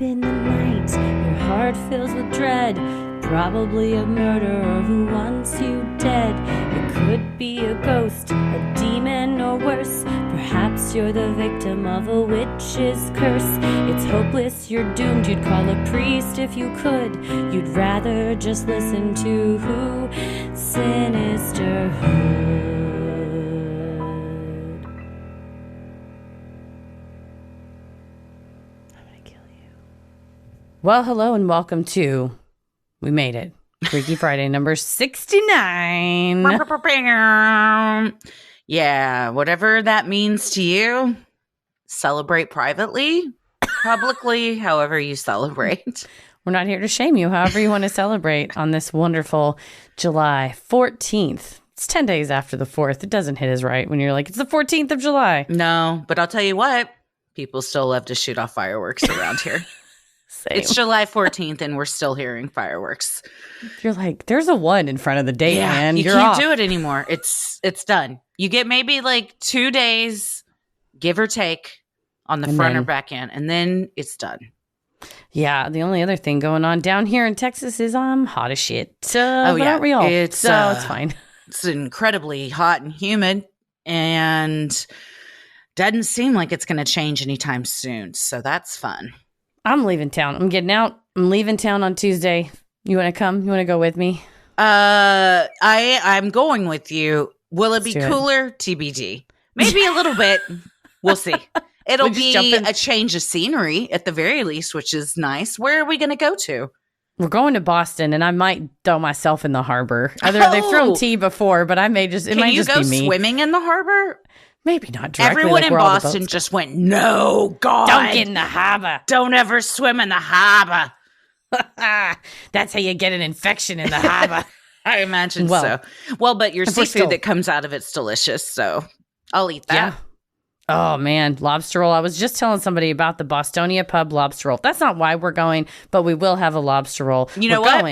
in the night, your heart fills with dread. Probably a murderer who wants you dead. It could be a ghost, a demon, or worse. Perhaps you're the victim of a witch's curse. It's hopeless, you're doomed. You'd call a priest if you could. You'd rather just listen to who? Sinisterhood. Well, hello and welcome to, we made it, Freaky Friday number 69. Yeah, whatever that means to you, celebrate privately, publicly, however you celebrate. We're not here to shame you, however you want to celebrate on this wonderful July 14th. It's 10 days after the 4th. It doesn't hit as right when you're like, it's the 14th of July. No, but I'll tell you what, people still love to shoot off fireworks around here. Same. It's July 14th and we're still hearing fireworks. You're like, there's a 1 in front of the date, man. You You're can't off. do it anymore. It's done. You get maybe like 2 days, give or take, on the front or back end, and then it's done. Yeah, the only other thing going on down here in Texas is hot as shit. But aren't we all? It's fine. It's incredibly hot and humid, and doesn't seem like it's going to change anytime soon. So that's fun. I'm leaving town. I'm getting out. I'm leaving town on Tuesday. You want to come? You want to go with me? I'm going with you. Will it be cooler? TBD. Maybe a little bit. We'll see. It'll be a change of scenery at the very least, which is nice. Where are we going to go to? We're going to Boston, and I might throw myself in the harbor. They've thrown tea before, but I may just. It might just be me. Can you go swimming in the harbor? Maybe not directly. Everyone in Boston just went, no, God. Don't get in the harbor. Don't ever swim in the harbor. That's how you get an infection in the harbor. I imagine so. Well, but your seafood that comes out of it's delicious, so I'll eat that. Yeah. Oh, man. Lobster roll. I was just telling somebody about the Bostonia Pub lobster roll. That's not why we're going, but we will have a lobster roll. You know what?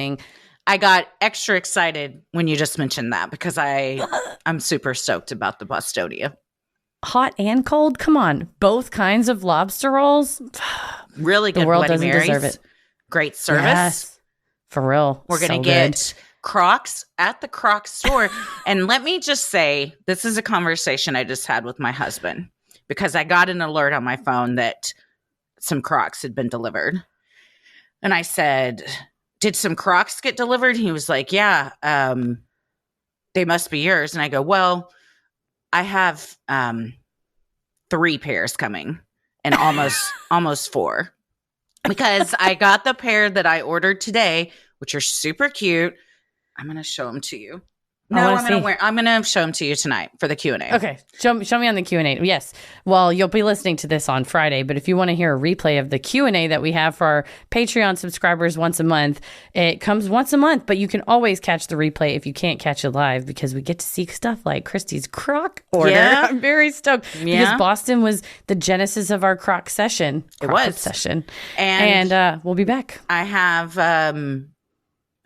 I got extra excited when you just mentioned that because I'm super stoked about the Bostonia. Hot and cold? Come on. Both kinds of lobster rolls? Really good. The world Bloody doesn't Marys. deserve it. Great service. Yes. For real. We're going to get Crocs at the Crocs store. And let me just say, this is a conversation I just had with my husband because I got an alert on my phone that some Crocs had been delivered. And I said, did some Crocs get delivered? He was like, yeah, they must be yours. And I go, well, I have 3 pairs coming and almost 4 because I got the pair that I ordered today, which are super cute. I'm going to show them to you. No, I'm going to show them to you tonight for the Q&A. Okay. Show me on the Q&A. Yes. Well, you'll be listening to this on Friday, but if you want to hear a replay of the Q&A that we have for our Patreon subscribers once a month, it comes once a month, but you can always catch the replay if you can't catch it live because we get to see stuff like Christy's Croc order. Yeah. I'm very stoked because Boston was the genesis of our Croc session. It was. Obsession. And we'll be back. I have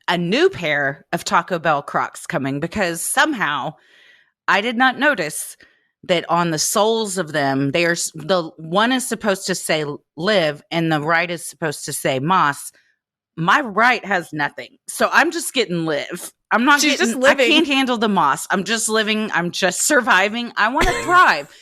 a new pair of Taco Bell Crocs coming because somehow I did not notice that on the soles of them, the one is supposed to say live and the right is supposed to say moss. My right has nothing. So I'm just getting live. Just living. I can't handle the moss. I'm just living. I'm just surviving. I want to thrive.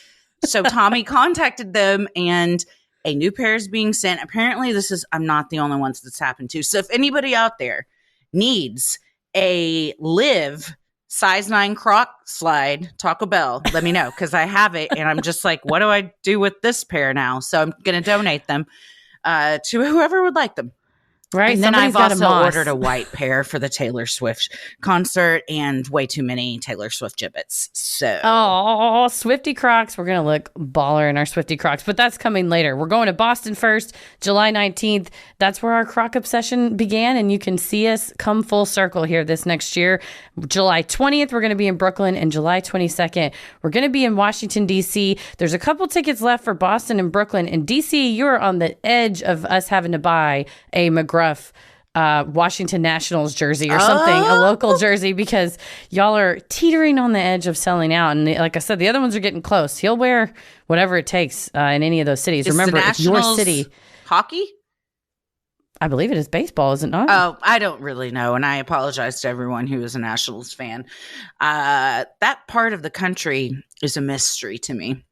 So Tommy contacted them and a new pair is being sent. Apparently I'm not the only ones that's happened to. So if anybody out there needs a live size 9 Croc slide Taco Bell, let me know because I have it and I'm just like, what do I do with this pair now? So I'm going to donate them to whoever would like them. Right. And then I've also ordered a white pair for the Taylor Swift concert and way too many Taylor Swift gibbets. So, Swifty Crocs. We're going to look baller in our Swifty Crocs, but that's coming later. We're going to Boston first, July 19th. That's where our Croc obsession began. And you can see us come full circle here this next year. July 20th, we're going to be in Brooklyn, and July 22nd, we're going to be in Washington, D.C. There's a couple tickets left for Boston and Brooklyn. In D.C., you're on the edge of us having to buy a McGruff Washington Nationals jersey or something, a local jersey, because y'all are teetering on the edge of selling out. And like I said, the other ones are getting close. He'll wear whatever it takes in any of those cities. Remember, it's your city. Hockey? I believe it is baseball, is it not? Oh, I don't really know, and I apologize to everyone who is a Nationals fan. That part of the country is a mystery to me.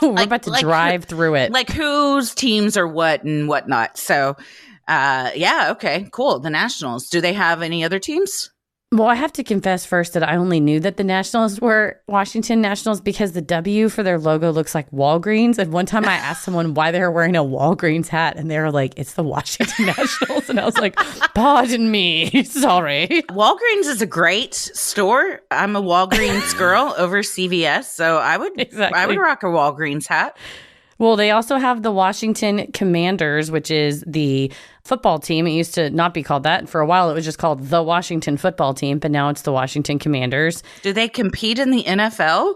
We're about to drive through it. Like whose teams are what and whatnot. So, yeah, okay, cool. The Nationals. Do they have any other teams? Well, I have to confess first that I only knew that the Nationals were Washington Nationals because the W for their logo looks like Walgreens. And one time I asked someone why they were wearing a Walgreens hat, and they were like, it's the Washington Nationals. And I was like, pardon me. Sorry. Walgreens is a great store. I'm a Walgreens girl over CVS, so I would rock a Walgreens hat. Well, they also have the Washington Commanders, which is the football team. It used to not be called that. For a while, it was just called the Washington Football Team, but now it's the Washington Commanders. Do they compete in the NFL?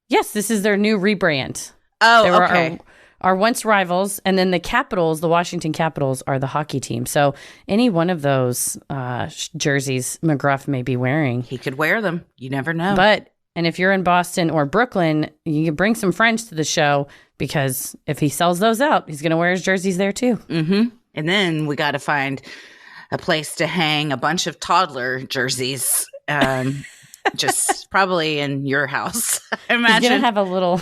Yes, this is their new rebrand. Oh, they were okay. Our once rivals, and then the Capitals, the Washington Capitals, are the hockey team. So any one of those jerseys McGruff may be wearing. He could wear them. You never know. And if you're in Boston or Brooklyn, you can bring some friends to the show, because if he sells those out, he's going to wear his jerseys there too. Mm-hmm. And then we got to find a place to hang a bunch of toddler jerseys, just probably in your house. I imagine he's going to have a little.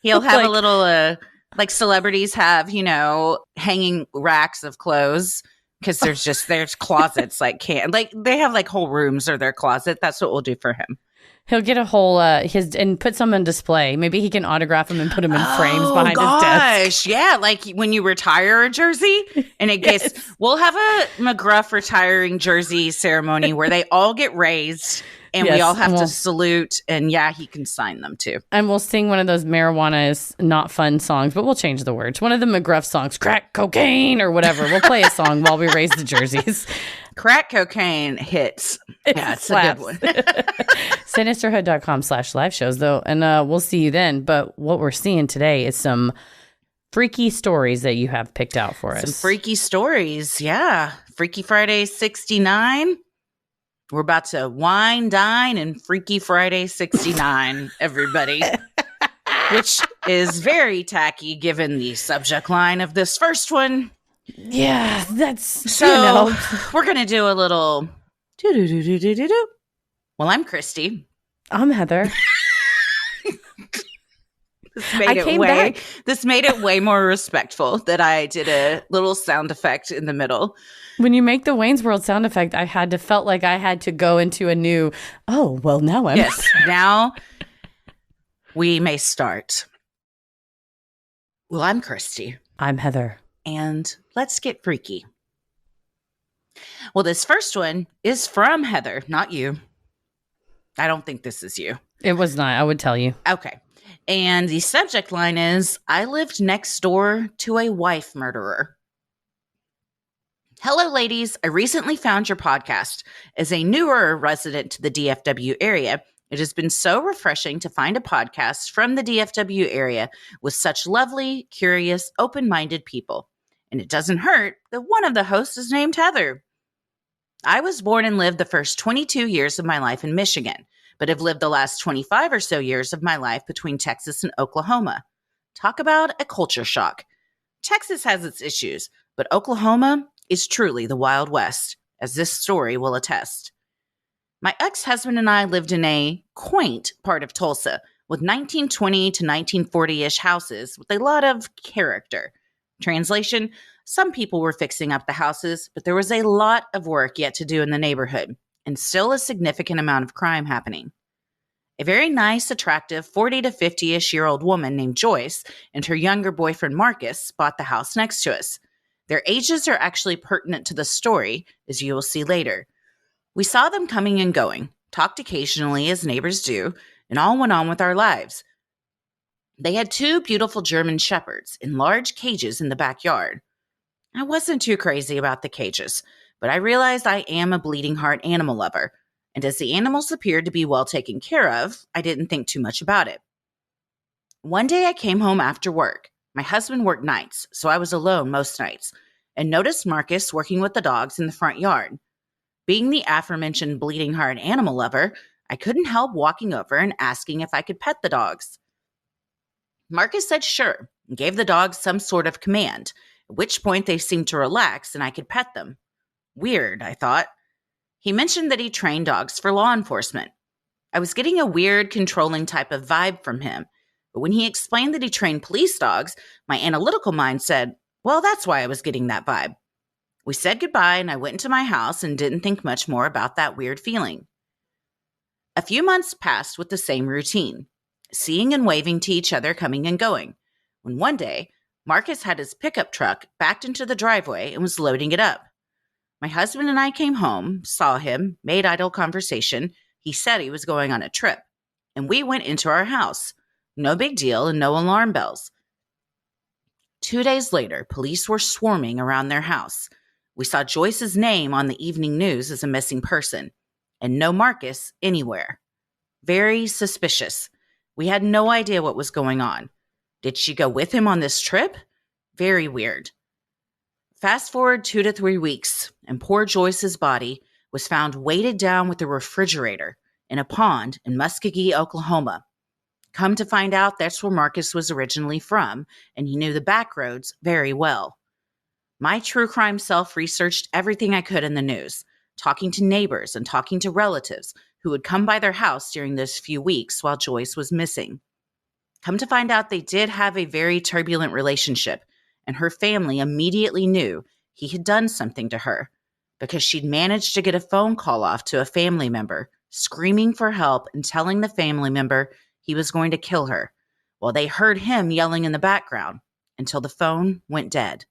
He'll have a little, like celebrities have, hanging racks of clothes. Because there's closets they have like whole rooms or their closet. That's what we'll do for him. He'll get a whole and put some on display. Maybe he can autograph them and put them in frames behind his desk. Yeah, like when you retire a jersey, and it gets. We'll have a McGruff retiring jersey ceremony where they all get raised, and we all have to salute. And yeah, he can sign them too. And we'll sing one of those marijuana is not fun songs, but we'll change the words. One of the McGruff songs, crack cocaine or whatever. We'll play a song while we raise the jerseys. Crack cocaine hits. Yeah, it's a good one. Sinisterhood.com/live shows, though. And we'll see you then. But what we're seeing today is some freaky stories that you have picked out for us. Some freaky stories. Yeah. Freaky Friday 69. We're about to wine, dine, and Freaky Friday 69, everybody. Which is very tacky given the subject line of this first one. Yeah, that's so. We're gonna do a little. Well, I'm Christy. I'm Heather. This made it way more respectful that I did a little sound effect in the middle. When you make the Wayne's World sound effect, felt like I had to go into a new. Oh well, now I'm. Yes, now we may start. Well, I'm Christy. I'm Heather. And let's get freaky. Well, this first one is from Heather, not you. I don't think this is you. It was not. I would tell you. Okay. And the subject line is, I lived next door to a wife murderer. Hello, ladies. I recently found your podcast. As a newer resident to the DFW area, it has been so refreshing to find a podcast from the DFW area with such lovely, curious, open-minded people. And it doesn't hurt that one of the hosts is named Heather. I was born and lived the first 22 years of my life in Michigan, but have lived the last 25 or so years of my life between Texas and Oklahoma. Talk about a culture shock. Texas has its issues, but Oklahoma is truly the Wild West, as this story will attest. My ex-husband and I lived in a quaint part of Tulsa with 1920 to 1940-ish houses with a lot of character. Translation, some people were fixing up the houses, but there was a lot of work yet to do in the neighborhood, and still a significant amount of crime happening. A very nice, attractive 40 to 50-ish-year-old woman named Joyce and her younger boyfriend Marcus bought the house next to us. Their ages are actually pertinent to the story, as you will see later. We saw them coming and going, talked occasionally as neighbors do, and all went on with our lives. They had 2 beautiful German shepherds in large cages in the backyard. I wasn't too crazy about the cages, but I realized I am a bleeding heart animal lover, and as the animals appeared to be well taken care of, I didn't think too much about it. One day I came home after work. My husband worked nights, so I was alone most nights, and noticed Marcus working with the dogs in the front yard. Being the aforementioned bleeding heart animal lover, I couldn't help walking over and asking if I could pet the dogs. Marcus said sure, and gave the dogs some sort of command, at which point they seemed to relax and I could pet them. Weird, I thought. He mentioned that he trained dogs for law enforcement. I was getting a weird, controlling type of vibe from him, but when he explained that he trained police dogs, my analytical mind said, well, that's why I was getting that vibe. We said goodbye and I went into my house and didn't think much more about that weird feeling. A few months passed with the same routine, seeing and waving to each other coming and going, when one day, Marcus had his pickup truck backed into the driveway and was loading it up. My husband and I came home, saw him, made idle conversation. He said he was going on a trip, and we went into our house. No big deal and no alarm bells. 2 days later, police were swarming around their house. We saw Joyce's name on the evening news as a missing person, and no Marcus anywhere. Very suspicious. We had no idea what was going on. Did she go with him on this trip? Very weird. Fast forward 2 to 3 weeks, and poor Joyce's body was found weighted down with a refrigerator in a pond in Muskogee, Oklahoma. Come to find out, that's where Marcus was originally from, and he knew the back roads very well. My true crime self researched everything I could in the news, talking to neighbors and talking to relatives who would come by their house during those few weeks while Joyce was missing. Come to find out, they did have a very turbulent relationship, and her family immediately knew he had done something to her because she'd managed to get a phone call off to a family member, screaming for help and telling the family member he was going to kill her, while they heard him yelling in the background until the phone went dead.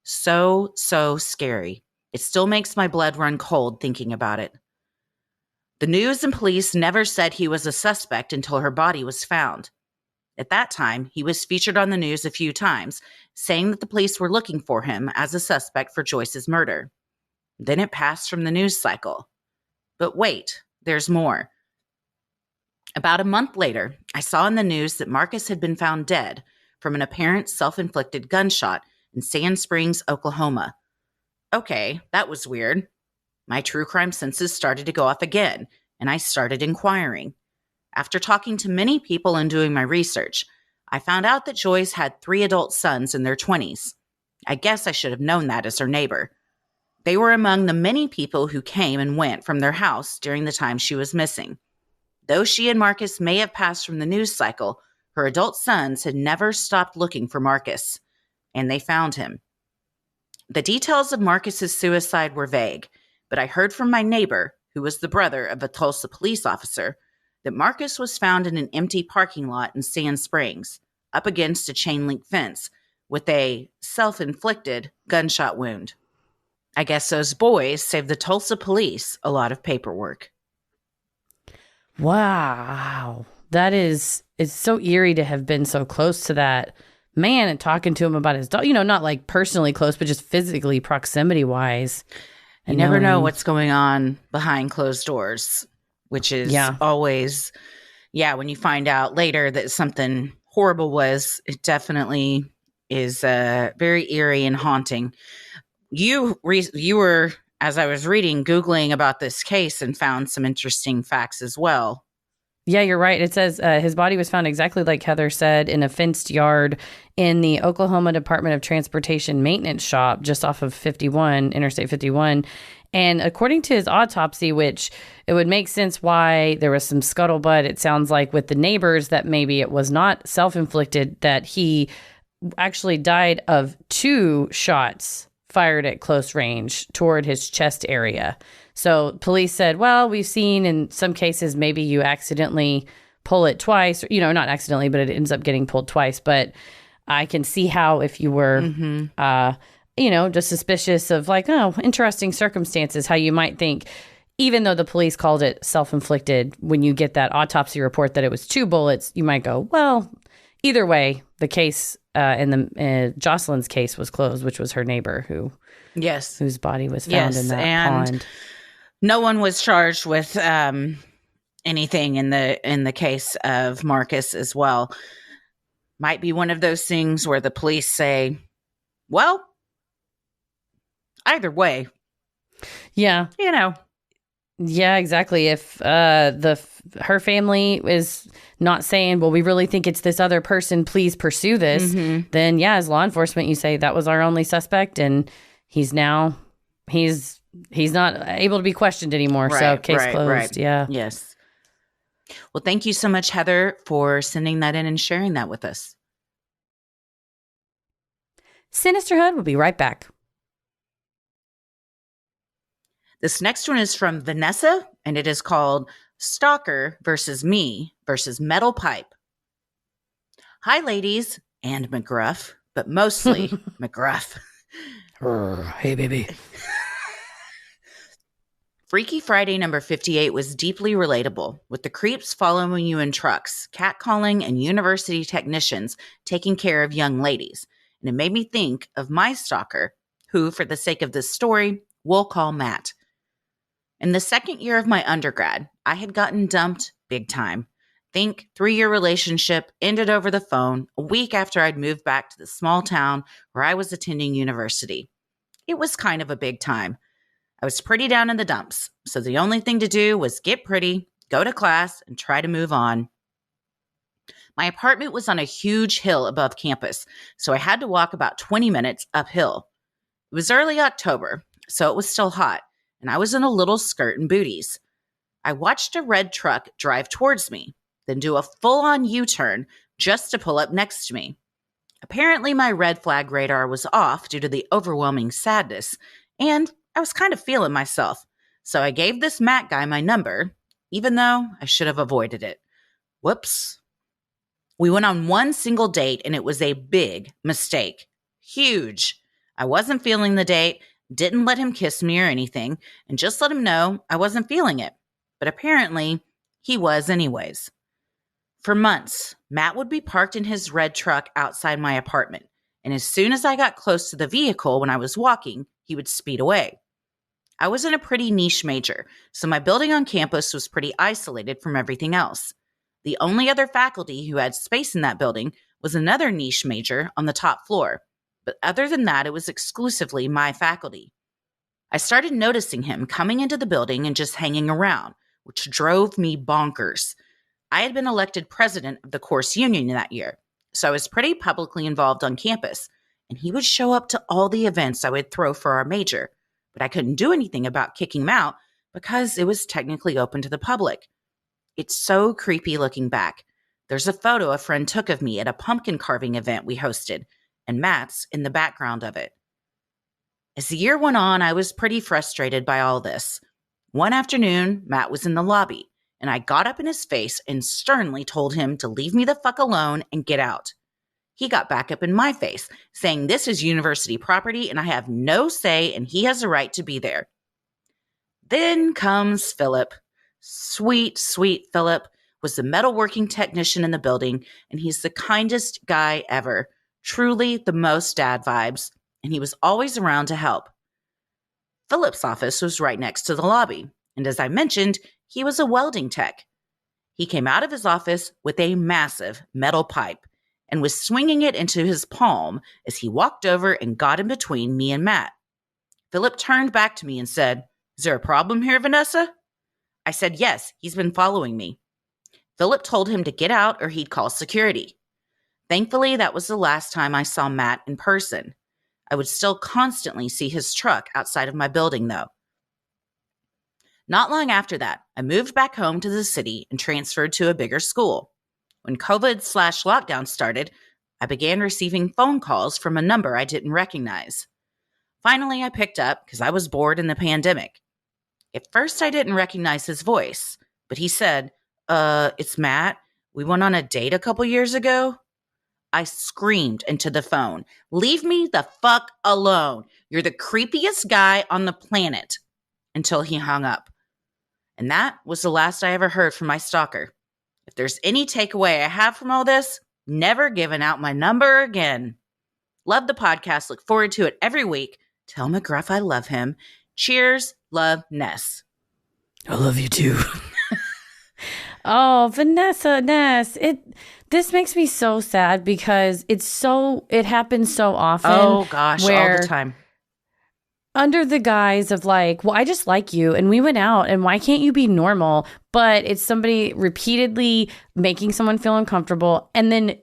So scary. It still makes my blood run cold thinking about it. The news and police never said he was a suspect until her body was found. At that time, he was featured on the news a few times, saying that the police were looking for him as a suspect for Joyce's murder. Then it passed from the news cycle. But wait, there's more. About a month later, I saw in the news that Marcus had been found dead from an apparent self-inflicted gunshot in Sand Springs, Oklahoma. Okay, that was weird. My true crime senses started to go off again, and I started inquiring. After talking to many people and doing my research, I found out that Joyce had 3 adult sons in their 20s. I guess I should have known that as her neighbor. They were among the many people who came and went from their house during the time she was missing. Though she and Marcus may have passed from the news cycle, her adult sons had never stopped looking for Marcus, and they found him. The details of Marcus's suicide were vague, but I heard from my neighbor, who was the brother of a Tulsa police officer, that Marcus was found in an empty parking lot in Sand Springs, up against a chain-link fence, with a self-inflicted gunshot wound. I guess those boys saved the Tulsa police a lot of paperwork. Wow. It's so eerie to have been so close to that man and talking to him about his dog. Not like personally close, but just physically, proximity-wise. You never know what's going on behind closed doors, which is always, when you find out later that something horrible was, it definitely is very eerie and haunting. You were, as I was reading, Googling about this case and found some interesting facts as well. Yeah, you're right. It says his body was found exactly like Heather said in a fenced yard in the Oklahoma Department of Transportation maintenance shop just off of Interstate 51. And according to his autopsy, which it would make sense why there was some scuttlebutt, it sounds like with the neighbors that maybe it was not self-inflicted, that he actually died of 2 shots fired at close range toward his chest area. So police said, well, we've seen in some cases maybe you accidentally pull it twice, or, not accidentally, but it ends up getting pulled twice. But I can see how if you were, just suspicious of like, interesting circumstances, how you might think, even though the police called it self-inflicted, when you get that autopsy report that it was 2 bullets, you might go, well, either way, the case in the Jocelyn's case was closed, which was her neighbor whose body was found in that pond. No one was charged with anything in the case of Marcus as well. Might be one of those things where the police say, well, either way. Yeah. Yeah, exactly. If her family is not saying, well, we really think it's this other person, please pursue this, then yeah, as law enforcement, you say that was our only suspect, and he's now he's not able to be questioned anymore. So case closed. Yeah. Yes. Well, thank you so much, Heather, for sending that in and sharing that with us. Sinisterhood will be right back. This next one is from Vanessa, and it is called Stalker versus Me versus Metal Pipe. Hi, ladies, and McGruff, but mostly McGruff. Hey, baby. Freaky Friday number 58 was deeply relatable, with the creeps following you in trucks, catcalling, and university technicians taking care of young ladies. And it made me think of my stalker, who, for the sake of this story, we'll call Matt. In the second year of my undergrad, I had gotten dumped big time. Think 3-year relationship ended over the phone a week after I'd moved back to the small town where I was attending university. It was kind of a big time. I was pretty down in the dumps, so the only thing to do was get pretty, go to class, and try to move on. My apartment was on a huge hill above campus, so I had to walk about 20 minutes uphill. It was early October, so it was still hot, and I was in a little skirt and booties. I watched a red truck drive towards me, then do a full-on U-turn just to pull up next to me. Apparently, my red flag radar was off due to the overwhelming sadness, and I was kind of feeling myself, so I gave this Matt guy my number, even though I should have avoided it. Whoops. We went on one single date, and it was a big mistake. Huge. I wasn't feeling the date, didn't let him kiss me or anything, and just let him know I wasn't feeling it. But apparently, he was anyways. For months, Matt would be parked in his red truck outside my apartment, and as soon as I got close to the vehicle when I was walking, he would speed away. I was in a pretty niche major, so my building on campus was pretty isolated from everything else. The only other faculty who had space in that building was another niche major on the top floor, but other than that, it was exclusively my faculty. I started noticing him coming into the building and just hanging around, which drove me bonkers. I had been elected president of the course union that year, so I was pretty publicly involved on campus, and he would show up to all the events I would throw for our major, but I couldn't do anything about kicking him out because it was technically open to the public. It's so creepy looking back. There's a photo a friend took of me at a pumpkin carving event we hosted, and Matt's in the background of it. As the year went on, I was pretty frustrated by all this. One afternoon, Matt was in the lobby, and I got up in his face and sternly told him to leave me the fuck alone and get out. He got back up in my face, saying this is university property and I have no say and he has a right to be there. Then comes Philip. Sweet, sweet Philip was the metalworking technician in the building, and he's the kindest guy ever. Truly the most dad vibes, and he was always around to help. Philip's office was right next to the lobby, and as I mentioned, he was a welding tech. He came out of his office with a massive metal pipe and was swinging it into his palm as he walked over and got in between me and Matt. Philip turned back to me and said, "Is there a problem here, Vanessa?" I said, "Yes, he's been following me." Philip told him to get out or he'd call security. Thankfully, that was the last time I saw Matt in person. I would still constantly see his truck outside of my building, though. Not long after that, I moved back home to the city and transferred to a bigger school. When COVID/lockdown started, I began receiving phone calls from a number I didn't recognize. Finally, I picked up because I was bored in the pandemic. At first, I didn't recognize his voice, but he said, "It's Matt. We went on a date a couple years ago." I screamed into the phone, "Leave me the fuck alone. You're the creepiest guy on the planet," until he hung up. And that was the last I ever heard from my stalker. If there's any takeaway I have from all this, never giving out my number again. Love the podcast. Look forward to it every week. Tell McGruff I love him. Cheers. Love, Ness. I love you too. Oh, Vanessa Ness. This makes me so sad because it happens so often. Oh gosh, all the time. under the guise of like, well, I just like you and we went out and why can't you be normal? But it's somebody repeatedly making someone feel uncomfortable and then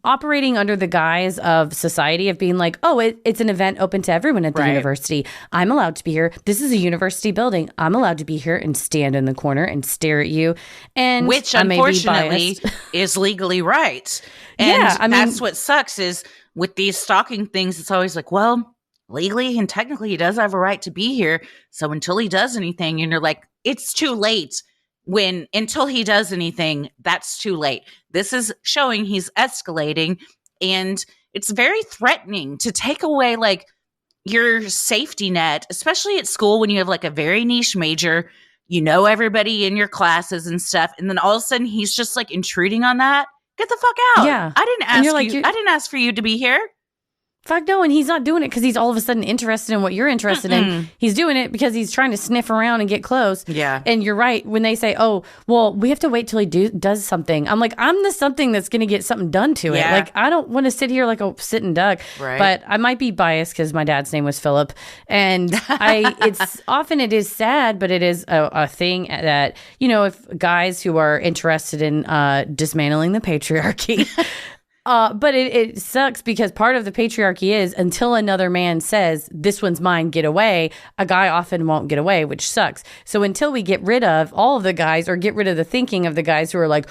operating under the guise of society of being like, oh, it's an event open to everyone at the university. I'm allowed to be here. This is a university building. I'm allowed to be here and stand in the corner and stare at you. And which unfortunately is legally right. And that's what sucks is with these stalking things, it's always like, well, legally and technically he does have a right to be here. So until he does anything, and you're like, it's too late. When until he does anything, that's too late. This is showing he's escalating, and it's very threatening to take away like your safety net, especially at school when you have like a very niche major, you know, everybody in your classes and stuff. And then all of a sudden he's just like intruding on that. Get the fuck out. Yeah. I didn't ask you. I didn't ask for you to be here. Fuck no, and he's not doing it because he's all of a sudden interested in what you're interested in. He's doing it because he's trying to sniff around and get close. Yeah. And you're right. When they say, oh, well, we have to wait till he does something. I'm like, I'm the something that's going to get something done to it. Like, I don't want to sit here like a sitting duck. Right. But I might be biased because my dad's name was Philip. And it is sad, but it is a thing that, you know, if guys who are interested in dismantling the patriarchy... but it sucks because part of the patriarchy is until another man says, this one's mine, get away, a guy often won't get away, which sucks. So until we get rid of all of the guys or get rid of the thinking of the guys who are like,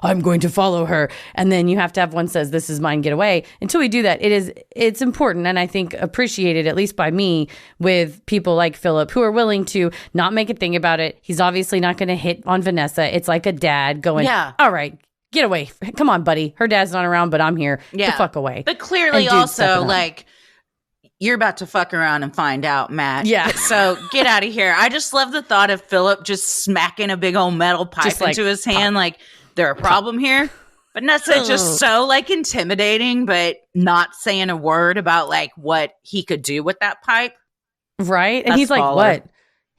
I'm going to follow her. And then you have to have one says, this is mine, get away. Until we do that, it's important. And I think appreciated, at least by me, with people like Philip who are willing to not make a thing about it. He's obviously not going to hit on Vanessa. It's like a dad going, all right, get away. Come on, buddy. Her dad's not around, but I'm here. Yeah. Get the fuck away. But clearly also, like, you're about to fuck around and find out, Matt. Yeah. So get out of here. I just love the thought of Philip just smacking a big old metal pipe into his hand. Like, there a problem here? Vanessa just so, like, intimidating, but not saying a word about, like, what he could do with that pipe. Right? And he's like, what?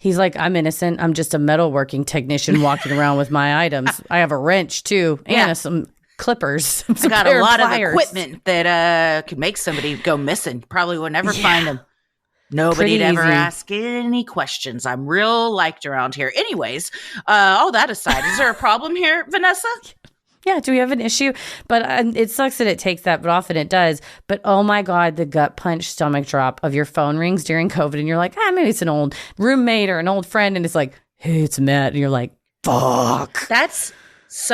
He's like, I'm innocent. I'm just a metalworking technician walking around with my items. I have a wrench, too, and some clippers. I got a lot of equipment that could make somebody go missing. Probably would never find them. Nobody'd ever ask any questions. I'm real liked around here. Anyways, all that aside, is there a problem here, Vanessa? Yeah, do we have an issue? But it sucks that it takes that, but often it does. But oh my God, the gut punch stomach drop of your phone rings during COVID and you're like, maybe it's an old roommate or an old friend. And it's like, hey, it's Matt. And you're like, fuck. That's it's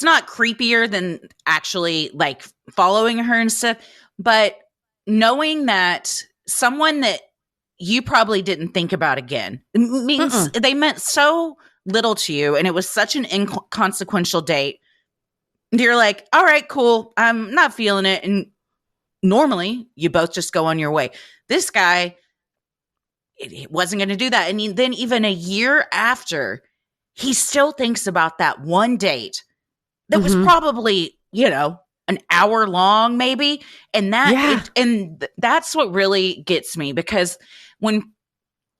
not creepier than actually like following her and stuff. But knowing that someone that you probably didn't think about again means they meant so little to you, and it was such an inconsequential date. You're like, all right, cool, I'm not feeling it, and normally you both just go on your way. This guy, it wasn't going to do that, and then even a year after, he still thinks about that one date that was probably, an hour long, maybe, and that's what really gets me, because when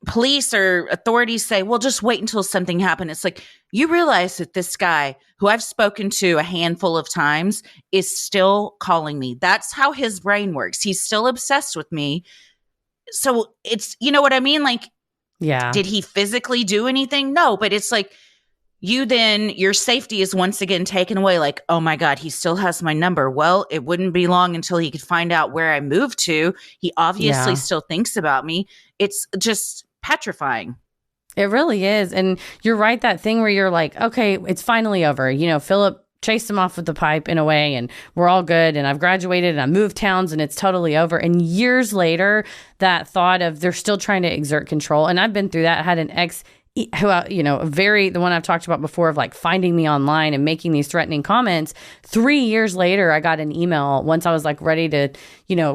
police or authorities say, well, just wait until something happens. It's like, you realize that this guy who I've spoken to a handful of times is still calling me. That's how his brain works. He's still obsessed with me. So it's, you know what I mean? Like, yeah. Did he physically do anything? No, but it's like your safety is once again taken away. Like, oh my God, he still has my number. Well, it wouldn't be long until he could find out where I moved to. He obviously still thinks about me. It's just petrifying. It really is. And you're right, that thing where you're like, okay, it's finally over. Philip chased him off with the pipe in a way, and we're all good, and I've graduated and I moved towns and it's totally over. And years later, that thought of they're still trying to exert control. And I've been through that. I had an ex who, the one I've talked about before of like finding me online and making these threatening comments. 3 years later, I got an email once I was like ready to,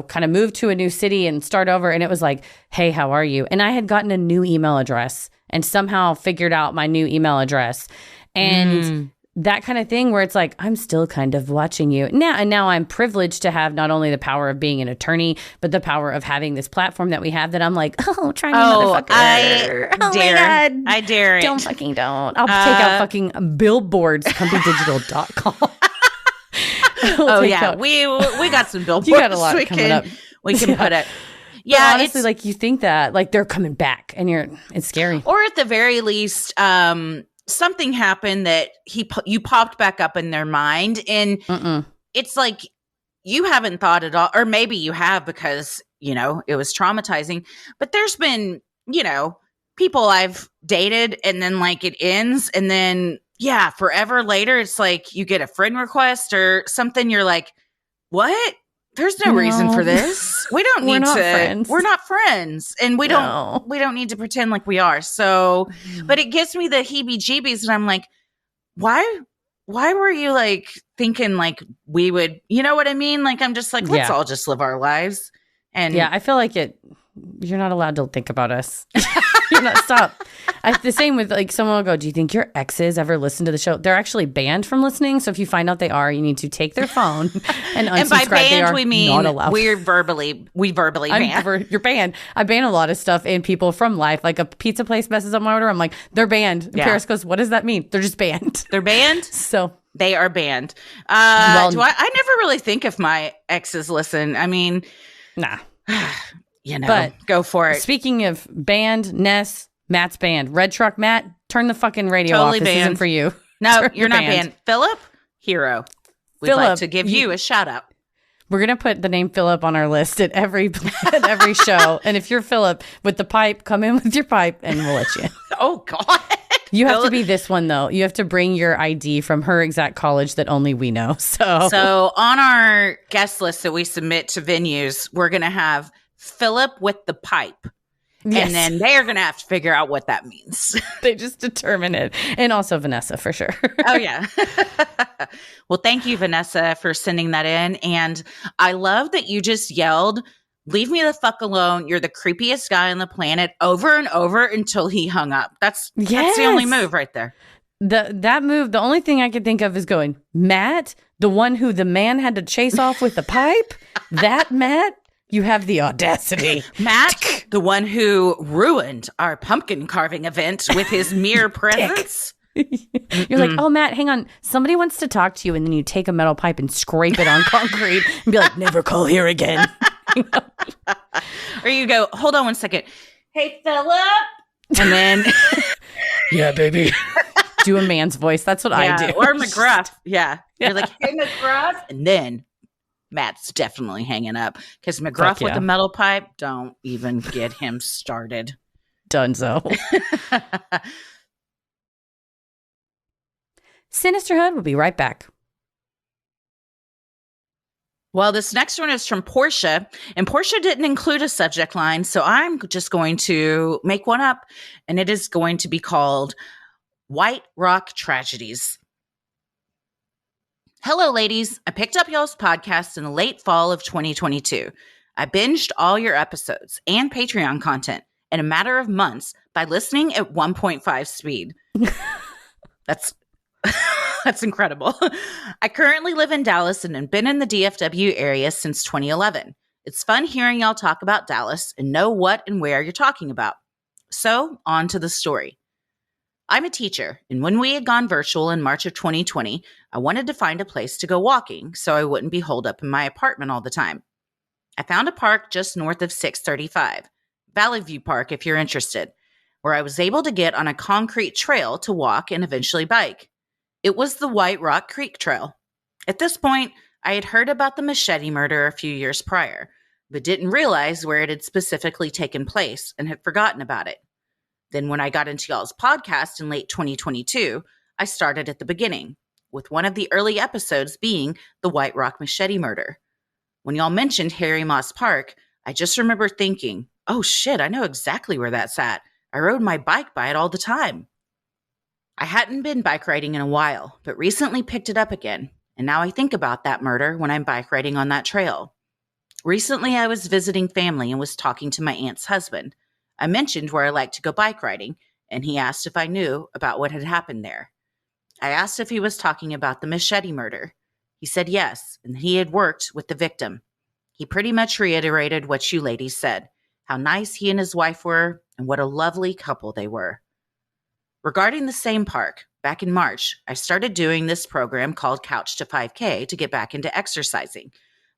kind of move to a new city and start over. And it was like, hey, how are you? And I had gotten a new email address and somehow figured out my new email address. And that kind of thing where it's like, I'm still kind of watching you now. And now I'm privileged to have not only the power of being an attorney, but the power of having this platform that we have that I'm like, try me, motherfucker. I dare it. Don't. I'll take out fucking billboards, ComfyDigital.com. Yeah. We got some billboards. You got a lot coming up. We can put it. Yeah, honestly, like you think that like they're coming back, and it's scary. Or at the very least, something happened that you popped back up in their mind, and it's like you haven't thought at all, or maybe you have because it was traumatizing. But there's been people I've dated, and then like it ends, and then forever later, it's like you get a friend request or something. You're like, what? There's no reason for this. We don't need to. Friends. We're not friends, and we don't need to pretend like we are. So, but it gives me the heebie-jeebies, and I'm like, why were you like thinking like we would? You know what I mean? Like I'm just like, let's all just live our lives. And I feel like you're not allowed to think about us. You're not. Stop. The same with like someone will go, do you think your exes ever listen to the show? They're actually banned from listening. So if you find out they are, you need to take their phone and unsubscribe. And by banned, we mean we verbally ban. You're banned. I ban a lot of stuff and people from life. Like a pizza place messes up my order. I'm like, they're banned. And Paris goes, what does that mean? They're just banned. They're banned? So they are banned. I never really think if my exes listen. I mean, nah. But go for it. Speaking of banned, Ness, Matt's banned. Red Truck Matt, turn the fucking radio off. This isn't for you. No, you're not banned. Philip, hero. We'd like to give you a shout out. We're going to put the name Philip on our list at every show. And if you're Philip with the pipe, come in with your pipe and we'll let you. Oh, God. You have to be this one, though. You have to bring your ID from her exact college that only we know. So on our guest list that we submit to venues, we're going to have Philip with the pipe. Yes. And then they are going to have to figure out what that means. They just determine it. And also Vanessa, for sure. Oh, yeah. Well, thank you, Vanessa, for sending that in. And I love that you just yelled, leave me the fuck alone. You're the creepiest guy on the planet, over and over until he hung up. That's the only move right there. That move, the only thing I could think of is going, Matt, the one who the man had to chase off with the pipe? That Matt? You have the audacity. Matt, the one who ruined our pumpkin carving event with his mere presence. You're like, oh, Matt, hang on. Somebody wants to talk to you. And then you take a metal pipe and scrape it on concrete and be like, never call here again. Or you go, hold on one second. Hey, Philip. And then. Yeah, baby. Do a man's voice. That's what I do. Or McGruff. Yeah. You're like, hey, McGruff. And then Matt's definitely hanging up because McGruff with the metal pipe, don't even get him started. Dunzo. Sinisterhood will be right back. Well, this next one is from Portia, and Portia didn't include a subject line, so I'm just going to make one up, and it is going to be called White Rock Tragedies. Hello, ladies. I picked up y'all's podcast in the late fall of 2022. I binged all your episodes and Patreon content in a matter of months by listening at 1.5 speed. That's incredible. I currently live in Dallas and have been in the DFW area since 2011. It's fun hearing y'all talk about Dallas and know what and where you're talking about. So, on to the story. I'm a teacher, and when we had gone virtual in March of 2020, I wanted to find a place to go walking so I wouldn't be holed up in my apartment all the time. I found a park just north of 635, Valley View Park if you're interested, where I was able to get on a concrete trail to walk and eventually bike. It was the White Rock Creek Trail. At this point, I had heard about the machete murder a few years prior, but didn't realize where it had specifically taken place and had forgotten about it. Then when I got into y'all's podcast in late 2022, I started at the beginning, with one of the early episodes being the White Rock machete murder. When y'all mentioned Harry Moss Park, I just remember thinking, oh shit, I know exactly where that's at. I rode my bike by it all the time. I hadn't been bike riding in a while, but recently picked it up again, and now I think about that murder when I'm bike riding on that trail. Recently, I was visiting family and was talking to my aunt's husband. I mentioned where I like to go bike riding, and he asked if I knew about what had happened there. I asked if he was talking about the machete murder. He said yes, and he had worked with the victim. He pretty much reiterated what you ladies said, how nice he and his wife were, and what a lovely couple they were. Regarding the same park, back in March, I started doing this program called Couch to 5K to get back into exercising.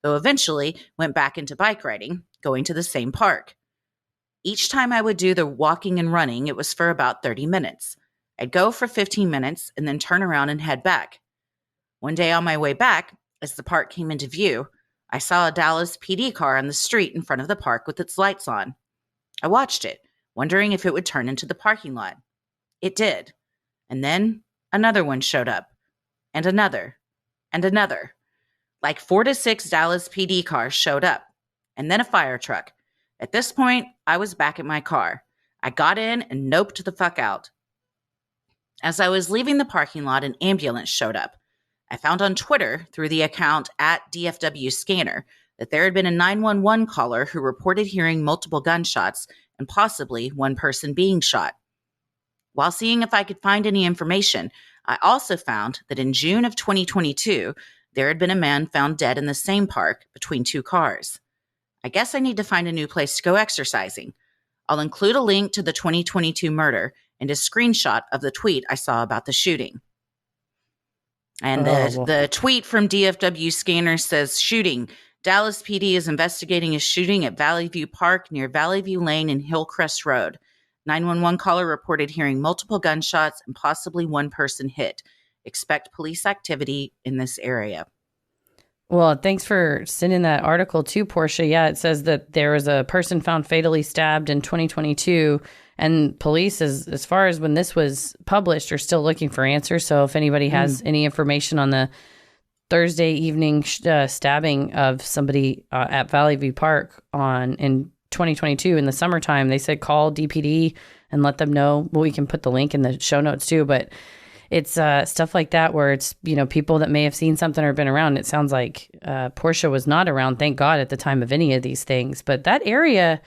though eventually went back into bike riding, going to the same park. Each time I would do the walking and running, it was for about 30 minutes. I'd go for 15 minutes and then turn around and head back. One day on my way back, as the park came into view, I saw a Dallas PD car on the street in front of the park with its lights on. I watched it, wondering if it would turn into the parking lot. It did. And then another one showed up, and another, and another. Like 4 to 6 Dallas PD cars showed up, and then a fire truck. At this point, I was back at my car. I got in and noped the fuck out. As I was leaving the parking lot, an ambulance showed up. I found on Twitter, through the account @DFW Scanner, that there had been a 911 caller who reported hearing multiple gunshots and possibly one person being shot. While seeing if I could find any information, I also found that in June of 2022, there had been a man found dead in the same park between 2 cars. I guess I need to find a new place to go exercising. I'll include a link to the 2022 murder and a screenshot of the tweet I saw about the shooting. And the tweet from DFW Scanner says, shooting. Dallas PD is investigating a shooting at Valley View Park near Valley View Lane and Hillcrest Road. 911 caller reported hearing multiple gunshots and possibly one person hit. Expect police activity in this area. Well, thanks for sending that article too, Portia. Yeah, it says that there was a person found fatally stabbed in 2022, and police, as far as when this was published, are still looking for answers. So if anybody has any information on the Thursday evening stabbing of somebody at Valley View Park in 2022 in the summertime, they said call DPD and let them know. Well, we can put the link in the show notes too, but it's stuff like that where it's, people that may have seen something or been around. It sounds like Portia was not around, thank God, at the time of any of these things. But that area,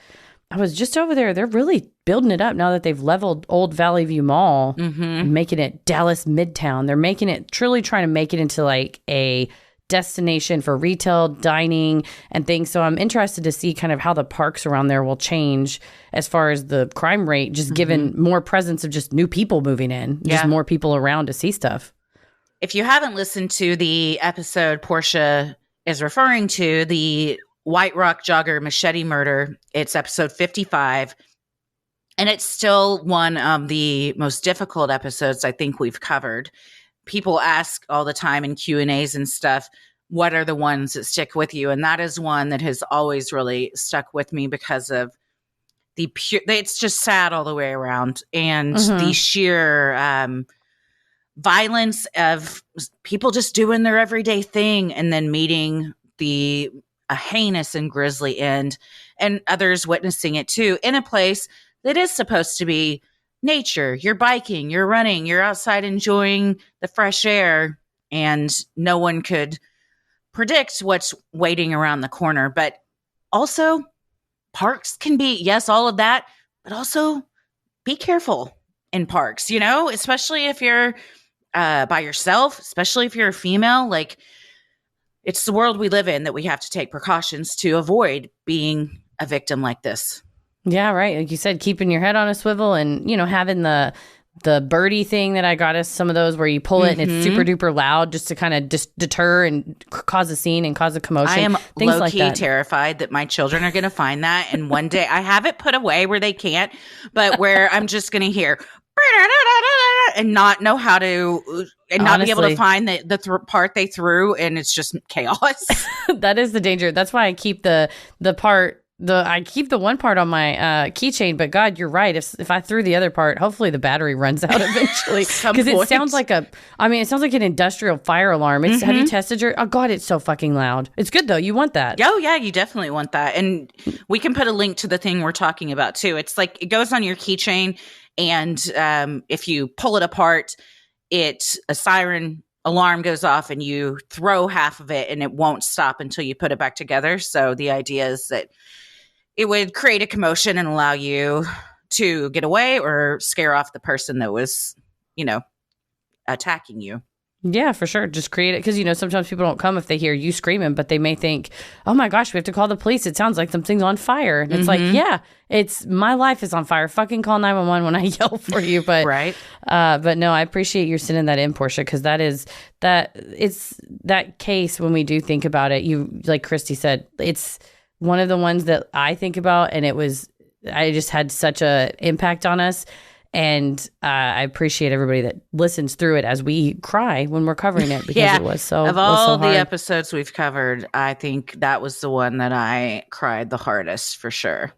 I was just over there. They're really building it up now that they've leveled Old Valley View Mall, making it Dallas Midtown. They're truly trying to make it into like a destination for retail, dining, and things. So I'm interested to see kind of how the parks around there will change as far as the crime rate, just given more presence of just new people moving in, just more people around to see stuff. If you haven't listened to the episode Portia is referring to, the White Rock jogger machete murder, it's episode 55. And it's still one of the most difficult episodes I think we've covered. People ask all the time in Q&As and stuff, what are the ones that stick with you? And that is one that has always really stuck with me because of it's just sad all the way around. And the sheer violence of people just doing their everyday thing and then meeting a heinous and grisly end, and others witnessing it too in a place that is supposed to be nature. You're biking, you're running, you're outside enjoying the fresh air, and no one could predict what's waiting around the corner. But also, parks can be, yes, all of that, but also be careful in parks, especially if you're by yourself, especially if you're a female. Like, it's the world we live in that we have to take precautions to avoid being a victim like this. Yeah, right. Like you said, keeping your head on a swivel and, having the birdie thing that I got us, some of those where you pull it and it's super duper loud just to kind of deter and cause a scene and cause a commotion. I am things low-key like that. Terrified that my children are going to find that. And one day I have it put away where they can't, but where I'm just going to hear and not know how to, and not be able to find the part they threw. And it's just chaos. That is the danger. That's why I keep the one part on my keychain, but God, you're right. If I threw the other part, hopefully the battery runs out eventually. Because it sounds like an industrial fire alarm. Have you tested oh God, it's so fucking loud. It's good though. You want that. Oh yeah, you definitely want that. And we can put a link to the thing we're talking about too. It's like, it goes on your keychain, and if you pull it apart, a siren alarm goes off and you throw half of it and it won't stop until you put it back together. So the idea is that it would create a commotion and allow you to get away or scare off the person that was, attacking you. Yeah, for sure. Just create it. Because, sometimes people don't come if they hear you screaming, but they may think, oh my gosh, we have to call the police. It sounds like something's on fire. And it's like, yeah, my life is on fire. Fucking call 911 when I yell for you. But, right. But no, I appreciate you sending that in, Portia, because it's that case when we do think about it. You, like Christy said, it's one of the ones that I think about, and I just had such a impact on us. And I appreciate everybody that listens through it as we cry when we're covering it, because it was so. Of all the episodes we've covered, I think that was the one that I cried the hardest for sure.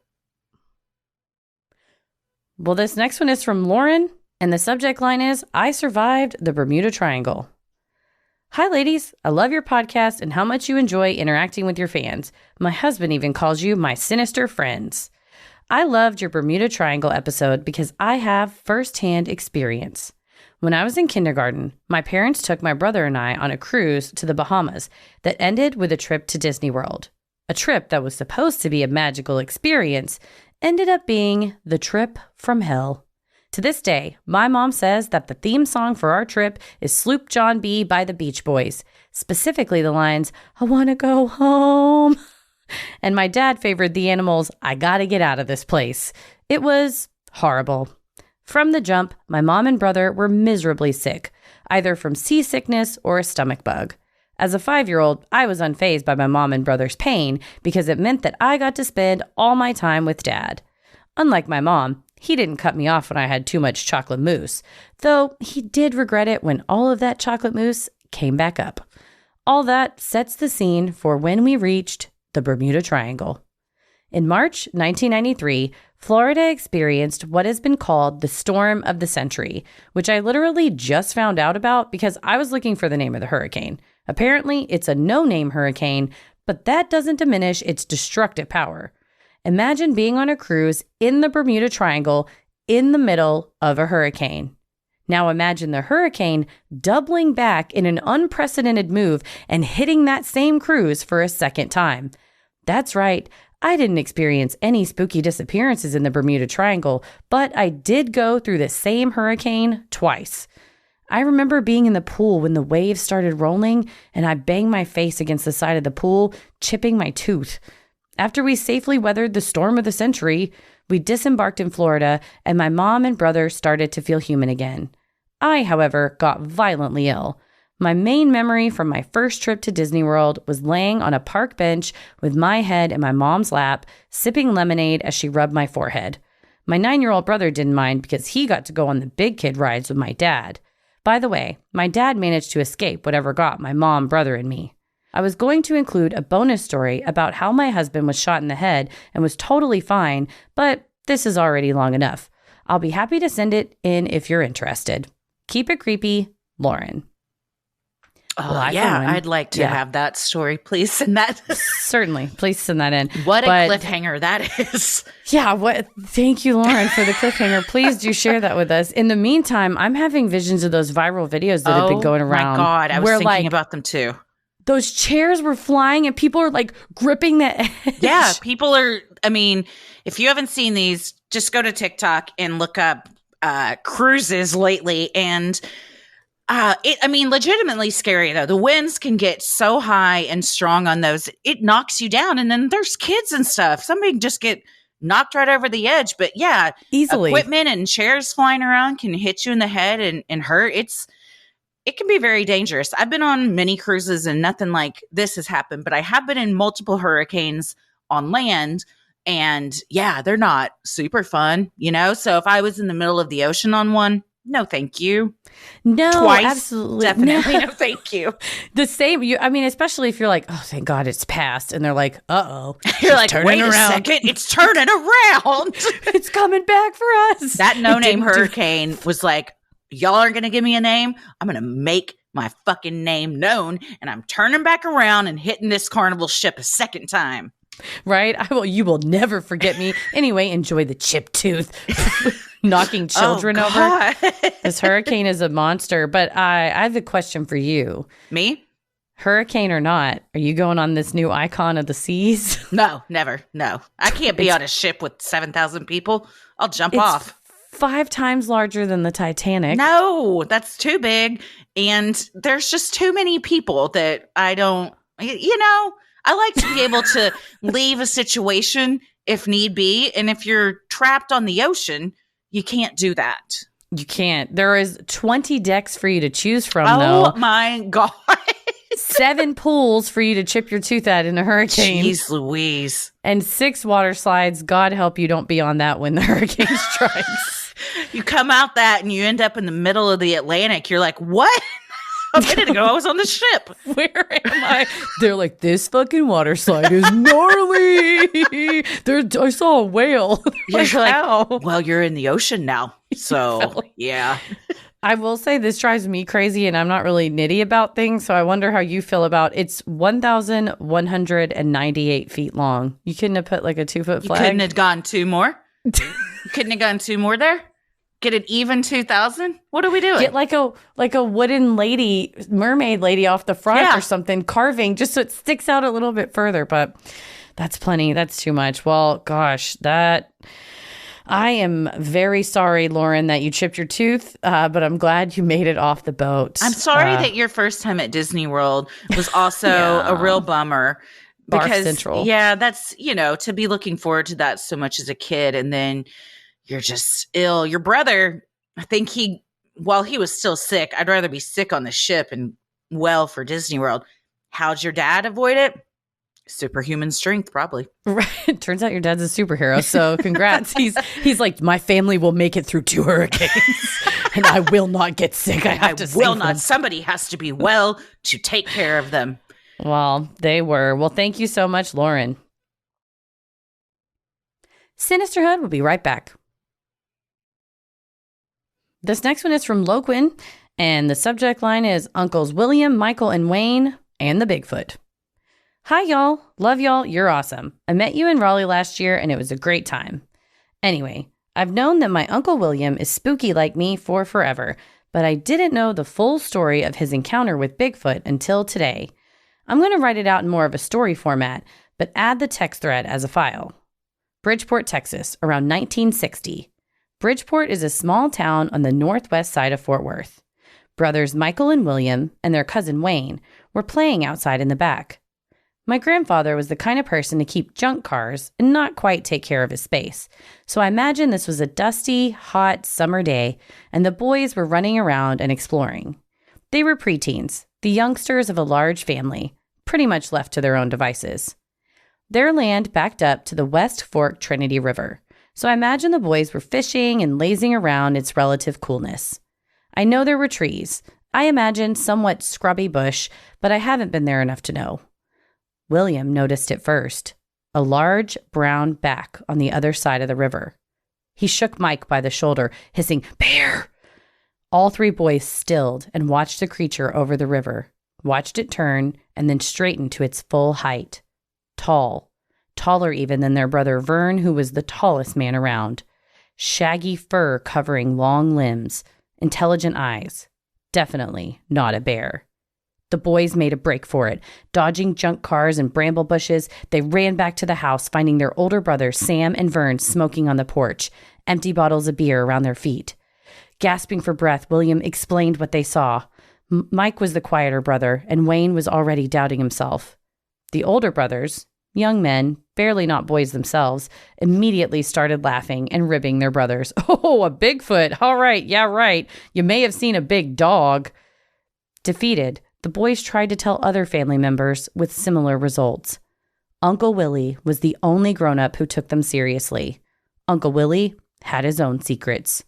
Well, this next one is from Lauren, and the subject line is, I survived the Bermuda Triangle. Hi, ladies. I love your podcast and how much you enjoy interacting with your fans. My husband even calls you my sinister friends. I loved your Bermuda Triangle episode because I have firsthand experience. When I was in kindergarten, my parents took my brother and I on a cruise to the Bahamas that ended with a trip to Disney World. A trip that was supposed to be a magical experience ended up being the trip from hell. To this day, my mom says that the theme song for our trip is Sloop John B. by the Beach Boys, specifically the lines, I want to go home. And my dad favored the Animals' I Gotta Get Out of This Place. It was horrible. From the jump, my mom and brother were miserably sick, either from seasickness or a stomach bug. As a 5-year-old, I was unfazed by my mom and brother's pain because it meant that I got to spend all my time with Dad. Unlike my mom, he didn't cut me off when I had too much chocolate mousse, though he did regret it when all of that chocolate mousse came back up. All that sets the scene for when we reached the Bermuda Triangle. In March 1993, Florida experienced what has been called the storm of the century, which I literally just found out about because I was looking for the name of the hurricane. Apparently, it's a no-name hurricane, but that doesn't diminish its destructive power. Imagine being on a cruise in the Bermuda Triangle in the middle of a hurricane. Now imagine the hurricane doubling back in an unprecedented move and hitting that same cruise for a second time. That's right, I didn't experience any spooky disappearances in the Bermuda Triangle, but I did go through the same hurricane twice. I remember being in the pool when the waves started rolling and I banged my face against the side of the pool, chipping my tooth. After we safely weathered the storm of the century, we disembarked in Florida and my mom and brother started to feel human again. I, however, got violently ill. My main memory from my first trip to Disney World was laying on a park bench with my head in my mom's lap, sipping lemonade as she rubbed my forehead. My 9-year-old brother didn't mind because he got to go on the big kid rides with my dad. By the way, my dad managed to escape whatever got my mom, brother, and me. I was going to include a bonus story about how my husband was shot in the head and was totally fine, but this is already long enough. I'll be happy to send it in if you're interested. Keep it creepy, Lauren. Oh, well, yeah, I'd like to have that story. Please send that. Certainly. Please send that in. What a cliffhanger that is. Yeah. Thank you, Lauren, for the cliffhanger. Please do share that with us. In the meantime, I'm having visions of those viral videos that have been going around. Oh, my God. I was thinking about them, too. Those chairs were flying and people are like gripping the edge. Yeah. People are, if you haven't seen these, just go to TikTok and look up cruises lately. And legitimately scary, though. The winds can get so high and strong on those, it knocks you down. And then there's kids and stuff. Somebody can just get knocked right over the edge. But yeah, easily. Equipment and chairs flying around can hit you in the head and hurt. It can be very dangerous. I've been on many cruises and nothing like this has happened, but I have been in multiple hurricanes on land. And yeah, they're not super fun, So if I was in the middle of the ocean on one, no, thank you. No, twice, absolutely. Definitely no, thank you. The same. Especially if you're like, oh, thank God it's passed. And they're like, uh-oh. You're like, wait a second. It's turning around. It's coming back for us. That no-name hurricane was like, y'all aren't going to give me a name. I'm going to make my fucking name known. And I'm turning back around and hitting this Carnival ship a second time. Right? You will never forget me. Anyway, enjoy the chipped tooth. Knocking children over. This hurricane is a monster. But I have a question for you. Me? Hurricane or not, are you going on this new icon of the seas? No, never. No. I can't be on a ship with 7,000 people. I'll jump off. 5 times larger than the Titanic. No, that's too big. And there's just too many people that I don't, I like to be able to leave a situation if need be. And if you're trapped on the ocean, you can't do that. You can't. There is 20 decks for you to choose from, Oh though. my God. 7 pools for you to chip your tooth at in a hurricane. Jeez Louise. And 6 water slides. God help you don't be on that when the hurricane strikes. You come out that and you end up in the middle of the Atlantic. You're like, what? A minute ago, I was on the ship. Where am I? They're like, this fucking water slide is gnarly. I saw a whale. You're How? like, well, you're in the ocean now. So, yeah. I will say this drives me crazy, and I'm not really nitty about things, so I wonder how you feel about it's 1,198 feet long. You couldn't have put like a 2-foot flag? You couldn't have gone 2 more? You couldn't have gone 2 more there? Get an even 2,000? What are we doing? Get like a wooden lady, mermaid lady off the front or something, carving, just so it sticks out a little bit further, but that's plenty. That's too much. Well, gosh, I am very sorry, Lauren, that you chipped your tooth, but I'm glad you made it off the boat. I'm sorry that your first time at Disney World was also a real bummer. Barf Central. Yeah, that's, to be looking forward to that so much as a kid. And then you're just ill. Your brother, I think while he was still sick, I'd rather be sick on the ship and well for Disney World. How'd your dad avoid it? Superhuman strength, probably. Right. Turns out your dad's a superhero, so congrats. He's like, my family will make it through 2 hurricanes, and I will not get sick. I will not. Somebody has to be well to take care of them. Well, they were. Well, thank you so much, Lauren. Sinisterhood will be right back. This next one is from Loquin, and the subject line is Uncles William, Michael, and Wayne, and the Bigfoot. Hi, y'all. Love y'all. You're awesome. I met you in Raleigh last year, and it was a great time. Anyway, I've known that my Uncle William is spooky like me for forever, but I didn't know the full story of his encounter with Bigfoot until today. I'm going to write it out in more of a story format, but add the text thread as a file. Bridgeport, Texas, around 1960. Bridgeport is a small town on the northwest side of Fort Worth. Brothers Michael and William and their cousin Wayne were playing outside in the back. My grandfather was the kind of person to keep junk cars and not quite take care of his space, so I imagine this was a dusty, hot summer day, and the boys were running around and exploring. They were preteens, the youngsters of a large family, pretty much left to their own devices. Their land backed up to the West Fork Trinity River, so I imagine the boys were fishing and lazing around its relative coolness. I know there were trees. I imagine somewhat scrubby bush, but I haven't been there enough to know. William noticed it first, a large brown back on the other side of the river. He shook Mike by the shoulder, hissing, "Bear!" All 3 boys stilled and watched the creature over the river, watched it turn and then straighten to its full height. Tall, taller even than their brother Vern, who was the tallest man around. Shaggy fur covering long limbs, intelligent eyes. Definitely not a bear. The boys made a break for it. Dodging junk cars and bramble bushes, they ran back to the house, finding their older brothers Sam and Vern smoking on the porch, empty bottles of beer around their feet. Gasping for breath, William explained what they saw. Mike was the quieter brother, and Wayne was already doubting himself. The older brothers, young men, barely not boys themselves, immediately started laughing and ribbing their brothers. "Oh, a Bigfoot. All right. Yeah, right. You may have seen a big dog." Defeated, the boys tried to tell other family members with similar results. Uncle Willie was the only grown-up who took them seriously. Uncle Willie had his own secrets.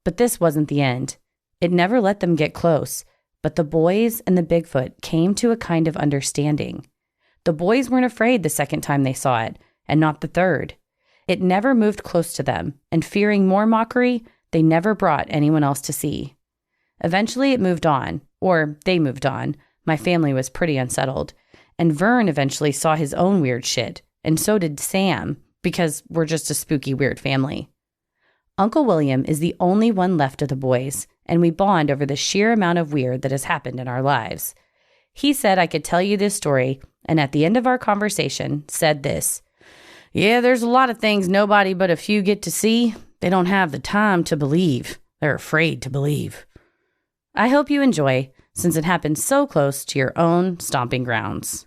But this wasn't the end. It never let them get close, but the boys and the Bigfoot came to a kind of understanding. The boys weren't afraid the second time they saw it, and not the third. It never moved close to them, and fearing more mockery, they never brought anyone else to see. Eventually it moved on, or they moved on. My family was pretty unsettled. And Vern eventually saw his own weird shit, and so did Sam, because we're just a spooky, weird family. Uncle William is the only one left of the boys, and we bond over the sheer amount of weird that has happened in our lives. He said I could tell you this story, and at the end of our conversation said this: "Yeah, there's a lot of things nobody but a few get to see, They don't have the time to believe. They're afraid to believe. I hope you enjoy, since it happened so close to your own stomping grounds.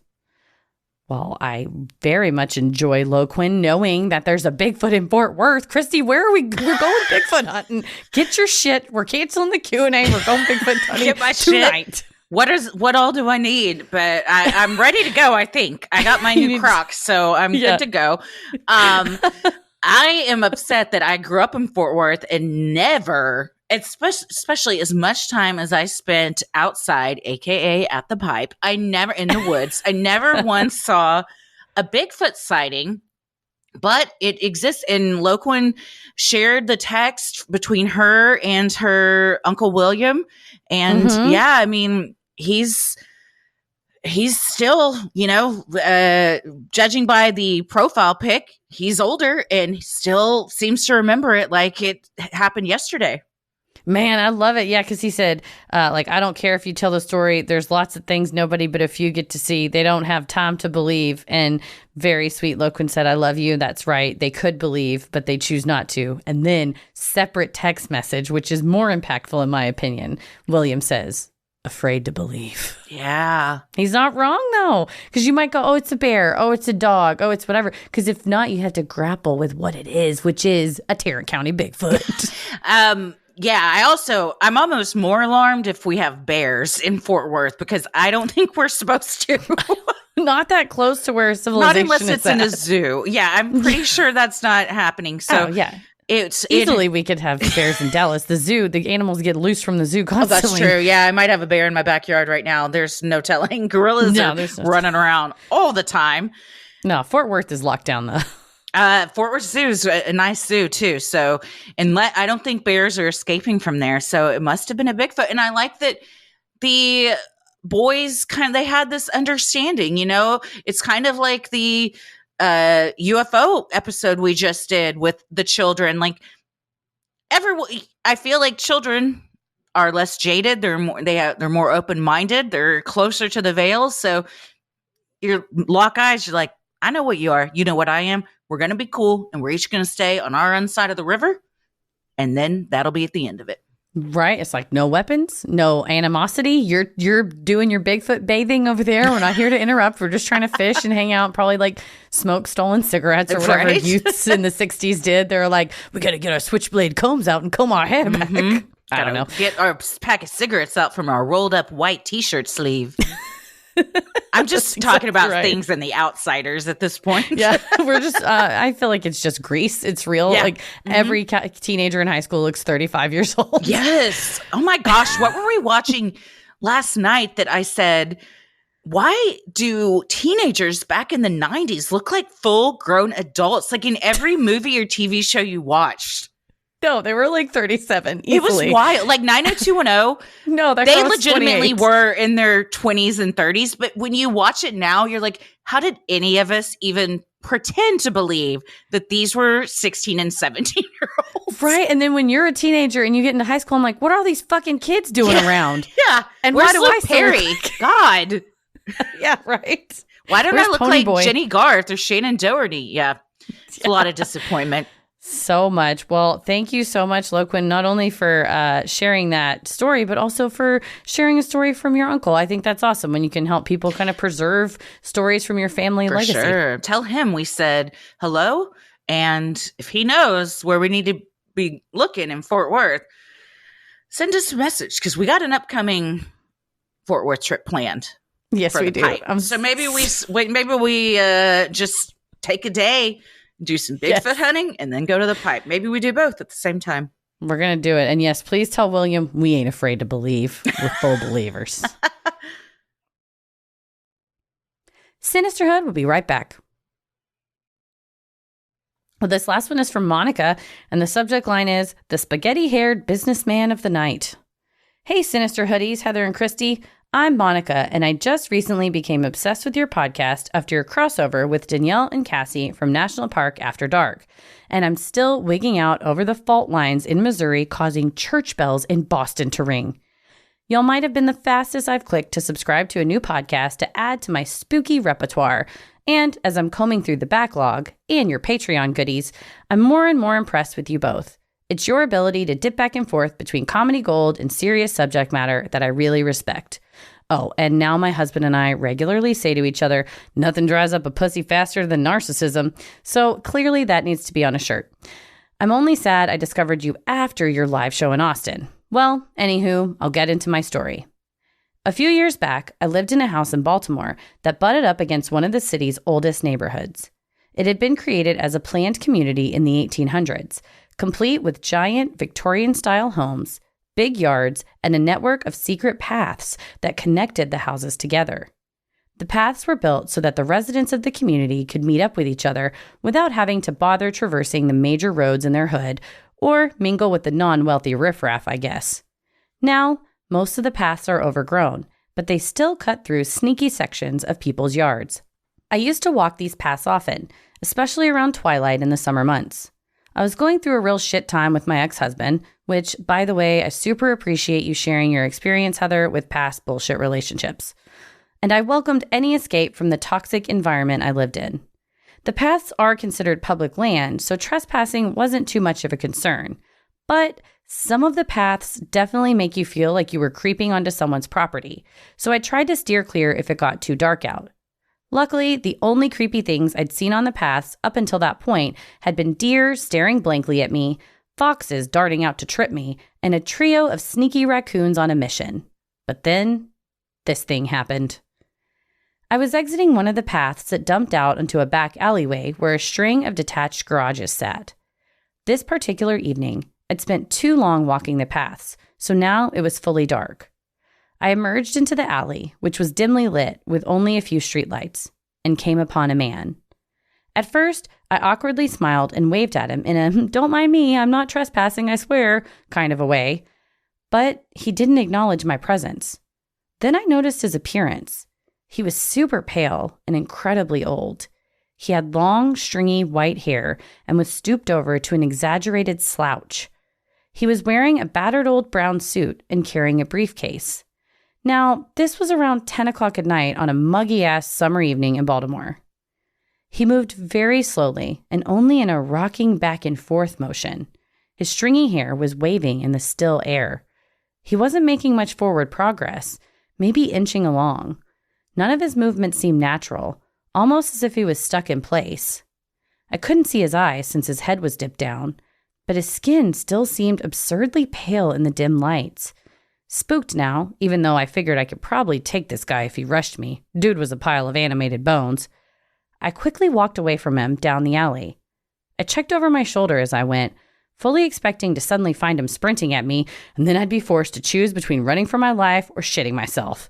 Well, I very much enjoy Loquin, knowing that there's a Bigfoot in Fort Worth. Christy, where are we? We're going Bigfoot hunting. Get your shit. We're canceling the Q&A. We're going Bigfoot hunting Get my tonight. Shit. What all do I need? But I'm ready to go, I think. I got my new Crocs, so I'm good to go. I am upset that I grew up in Fort Worth and never, especially as much time as I spent outside, aka at the pipe, in the woods, I never once saw a Bigfoot sighting, but it exists. And Loquin shared the text between her and her Uncle William. And yeah, I mean, he's still, judging by the profile pic, he's older and still seems to remember it like it happened yesterday. Man, I love it. Yeah, because he said, I don't care if you tell the story. There's lots of things nobody but a few get to see. They don't have time to believe. And very sweet Loquin said, I love you. That's right. They could believe, but they choose not to. And then separate text message, which is more impactful in my opinion. William says, afraid to believe. Yeah. He's not wrong, though, because you might go, oh, it's a bear. Oh, it's a dog. Oh, it's whatever. Because if not, you have to grapple with what it is, which is a Tarrant County Bigfoot. Yeah, I'm almost more alarmed if we have bears in Fort Worth, because I don't think we're supposed to. Not that close to where civilization is. Not unless it's in a zoo. Yeah, I'm pretty sure that's not happening. So yeah. We could have bears in Dallas. The zoo, the animals get loose from the zoo constantly. Oh, that's true. Yeah, I might have a bear in my backyard right now. There's no telling. Gorillas are running around all the time. No, Fort Worth is locked down, though. Fort Worth Zoo is a nice zoo, too. So, I don't think bears are escaping from there. So, it must have been a Bigfoot. And I like that the boys they had this understanding, It's kind of like the UFO episode we just did with the children. I feel like children are less jaded. They're more open-minded. They're closer to the veil. So you lock eyes. You're like, I know what you are. You know what I am. We're going to be cool. And we're each going to stay on our own side of the river. And then that'll be at the end of it. Right. It's like no weapons, no animosity. You're doing your Bigfoot bathing over there. We're not here to interrupt. We're just trying to fish and hang out, probably smoke stolen cigarettes or whatever youths in the 60s did. They're like, we got to get our switchblade combs out and comb our hair back. I don't know. Get our pack of cigarettes out from our rolled up white t-shirt sleeve. I'm just talking about things in the outsiders at this point. Yeah, we're just, I feel like it's just grease. It's real. Yeah. Every teenager in high school looks 35 years old. Yes. Oh my gosh. What were we watching last night that I said, why do teenagers back in the 90s look like full grown adults? Like in every movie or TV show you watched. No, they were like 37 easily. It was wild. Like 90210. No, they legitimately were in their 20s and 30s. But when you watch it now, you're like, how did any of us even pretend to believe that these were 16 and 17-year-olds? Right. And then when you're a teenager and you get into high school, I'm like, what are all these fucking kids doing around? Yeah. And where's why do Luke I Perry? God. Yeah, right. Why don't I look like Jenny Garth or Shannon Doherty? Yeah. It's a lot of disappointment. So much. Well, thank you so much, Loquin, not only for sharing that story, but also for sharing a story from your uncle. I think that's awesome when you can help people kind of preserve stories from your family legacy. Sure. Tell him we said hello, and if he knows where we need to be looking in Fort Worth, send us a message, because we got an upcoming Fort Worth trip planned. Yes, we do. So maybe we just take a day, do some Bigfoot hunting, and then go to the pipe. Maybe we do both at the same time. We're going to do it. And yes, please tell William we ain't afraid to believe. We're full believers. Sinisterhood will be right back. Well, this last one is from Monica, and the subject line is The Spaghetti-Haired Businessman of the Night. Hey, Sinister Hoodies, Heather and Christy. I'm Monica, and I just recently became obsessed with your podcast after your crossover with Danielle and Cassie from National Park After Dark. And I'm still wigging out over the fault lines in Missouri causing church bells in Boston to ring. Y'all might have been the fastest I've clicked to subscribe to a new podcast to add to my spooky repertoire. And as I'm combing through the backlog and your Patreon goodies, I'm more and more impressed with you both. It's your ability to dip back and forth between comedy gold and serious subject matter that I really respect. Oh, and now my husband and I regularly say to each other, nothing dries up a pussy faster than narcissism. So clearly that needs to be on a shirt. I'm only sad I discovered you after your live show in Austin. Well, anywho, I'll get into my story. A few years back, I lived in a house in Baltimore that butted up against one of the city's oldest neighborhoods. It had been created as a planned community in the 1800s, complete with giant Victorian-style homes, big yards, and a network of secret paths that connected the houses together. The paths were built so that the residents of the community could meet up with each other without having to bother traversing the major roads in their hood or mingle with the non-wealthy riffraff, I guess. Now, most of the paths are overgrown, but they still cut through sneaky sections of people's yards. I used to walk these paths often, especially around twilight in the summer months. I was going through a real shit time with my ex-husband, which, by the way, I super appreciate you sharing your experience, Heather, with past bullshit relationships. And I welcomed any escape from the toxic environment I lived in. The paths are considered public land, so trespassing wasn't too much of a concern. But some of the paths definitely make you feel like you were creeping onto someone's property, so I tried to steer clear if it got too dark out. Luckily, the only creepy things I'd seen on the paths up until that point had been deer staring blankly at me, foxes darting out to trip me, and a trio of sneaky raccoons on a mission. But then, this thing happened. I was exiting one of the paths that dumped out into a back alleyway where a string of detached garages sat. This particular evening, I'd spent too long walking the paths, so now it was fully dark. I emerged into the alley, which was dimly lit with only a few streetlights, and came upon a man. At first, I awkwardly smiled and waved at him in a "don't mind me, I'm not trespassing, I swear" kind of a way. But he didn't acknowledge my presence. Then I noticed his appearance. He was super pale and incredibly old. He had long, stringy white hair and was stooped over to an exaggerated slouch. He was wearing a battered old brown suit and carrying a briefcase. Now, this was around 10 o'clock at night on a muggy-ass summer evening in Baltimore. He moved very slowly and only in a rocking back and forth motion. His stringy hair was waving in the still air. He wasn't making much forward progress, maybe inching along. None of his movements seemed natural, almost as if he was stuck in place. I couldn't see his eyes since his head was dipped down, but his skin still seemed absurdly pale in the dim lights. Spooked now, even though I figured I could probably take this guy if he rushed me. Dude was a pile of animated bones. I quickly walked away from him down the alley. I checked over my shoulder as I went, fully expecting to suddenly find him sprinting at me, and then I'd be forced to choose between running for my life or shitting myself.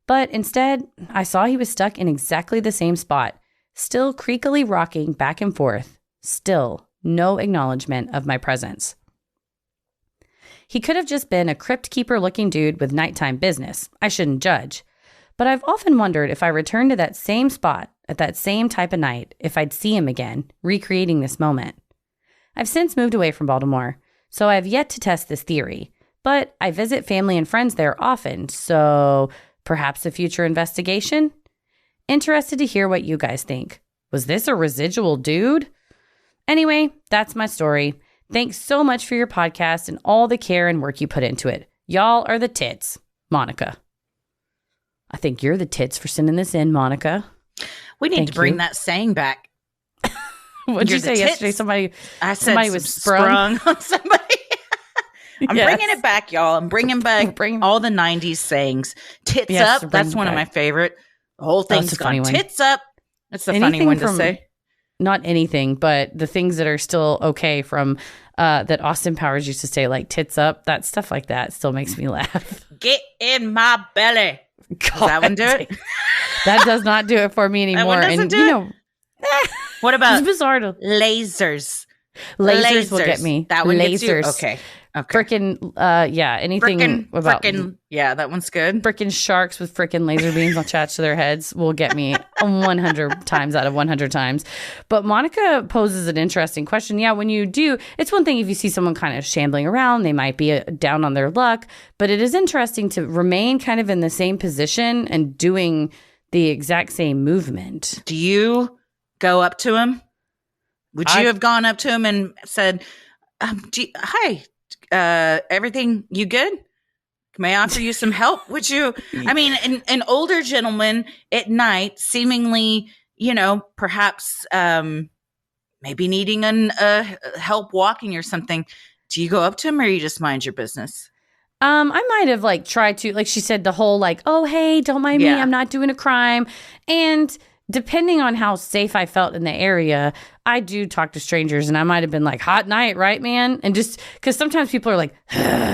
But instead, I saw he was stuck in exactly the same spot, still creakily rocking back and forth, still no acknowledgement of my presence. He could have just been a crypt keeper looking dude with nighttime business. I shouldn't judge. But I've often wondered if I returned to that same spot at that same type of night, if I'd see him again, recreating this moment. I've since moved away from Baltimore, so I have yet to test this theory. But I visit family and friends there often, so perhaps a future investigation? Interested to hear what you guys think. Was this a residual dude? Anyway, that's my story. Thanks so much for your podcast and all the care and work you put into it. Y'all are the tits. Monica. I think you're the tits for sending this in, Monica. We need to bring that saying back. What'd you say yesterday? Somebody was sprung on somebody. I'm bringing it back, y'all. I'm bringing back all the 90s sayings. Tits up. That's one of my favorite. The whole thing's gone tits up. That's the funny one to say. Not anything, but the things that are still okay from that Austin Powers used to say, like tits up, that stuff like that still makes me laugh. Get in my belly. God, does that one do it? That does not do it for me anymore. That one doesn't do it? What about it's bizarre lasers? Lasers will get me. That one lasers. Gets you? Okay. Frickin' anything about that one's good. Frickin' sharks with frickin' laser beams attached to their heads will get me 100 times out of 100 times. But Monica poses an interesting question. Yeah, when you do, it's one thing if you see someone kind of shambling around, they might be down on their luck, but it is interesting to remain kind of in the same position and doing the exact same movement. Do you go up to him? Would you have gone up to him and said, Hi, everything you good? May I offer you some help? Would you, I mean, an older gentleman at night, seemingly, perhaps maybe needing help walking or something. Do you go up to him or you just mind your business? I might have like tried to, like she said, the whole like, oh, hey, don't mind me. I'm not doing a crime. And depending on how safe I felt in the area, I do talk to strangers, and I might have been like, hot night, right, man? And just because sometimes people are like,